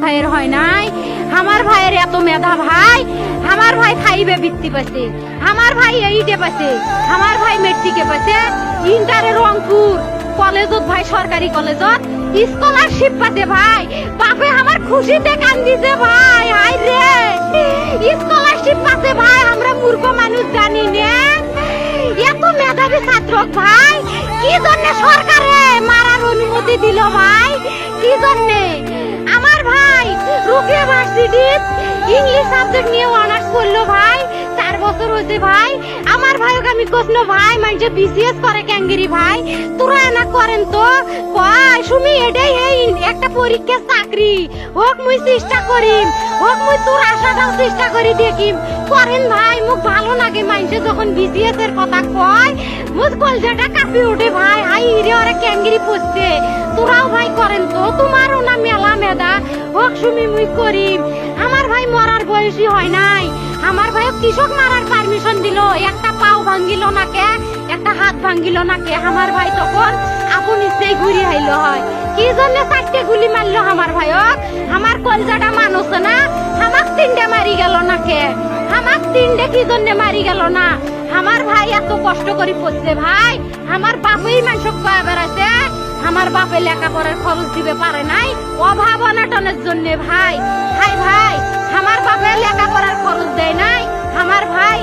ভাইয়ের হয় নাই। আমার ভাইয়ের এত মেধা ভাই, আমার ভাই 5 বৃত্তি পাইছে, আমার ভাই 8 পাইছে, আমার ভাই মেট্রিকে পাইছে, ইন্টারে রংপুর কলেজত ভাই সরকারি কলেজত স্কলারশিপ পাতে ভাই। বাপে আমার খুশিতে কান্দিছে ভাই, হাই রে স্কলারশিপ পাতে ভাই। আমরা মূর্খ মানুষ জানি না এত মেধাবী ছাত্র ভাই কি জন্য সরকারে মারার অনুমতি দিল ভাই, কি জন্য? আমার ভাই রুকিয়া ভার্সিটি ইংলিশ সাবজেক্ট নিয়ে অনার্স করলো ভাই, 4 বছর হয়েছে ভাই। আমার ভাইকে আমি কইলো ভাই মানে বিসিএস করে ক্যাঙ্গেরি ভাই, তোরা না করেন তো কয় সুমি এটাই এই একটা পরীক্ষা চাকরি হোক মুই চেষ্টা করিম, হোক মুই তোর আশাটাও চেষ্টা করি দেখিম করেন ভাই। মুখ ভালো লাগে মানুষে যখন বিসিএস এর কথা কয়, মুখ কলজাটা কাঁপি ওঠে ভাই। হাই রে ওরা ক্যাঙ্গেরি পড়ছে, তোরাও ভাই করেন তো, তোমারও না মেলা মেধা, হোক সুমি মুই করিম। আমার ভাই মরার বয়সী হয় নাই, আমার ভাই কৃষক মারার পারমিশন দিল, একটা পাও ভাঙ্গিল না কে, একটা হাত ভাঙ্গিল না কে। আমার ভাই তখন আপন ইচ্ছেই ঘুরি আইল হয়, কি জন্য 4টে গুলি মারলো আমার ভাইক? আমার কলজাটা মানুষ না, আমাক 3টে মারি গেল না কে? আমাক 3টে কি জন্য মারি গেল না? আমার ভাই এত কষ্ট করে পড়ছে ভাই, আমার বাপই মানুষ কয়া বেড়াইছে, আমার বাপে লেখাপড়ার খরচ দিবে পারে নাই অভাব অনাটনের জন্য ভাই। ভাই ভাই আমার বাপে লেখাপড়ার খরচ দেয় নাই, আমার ভাই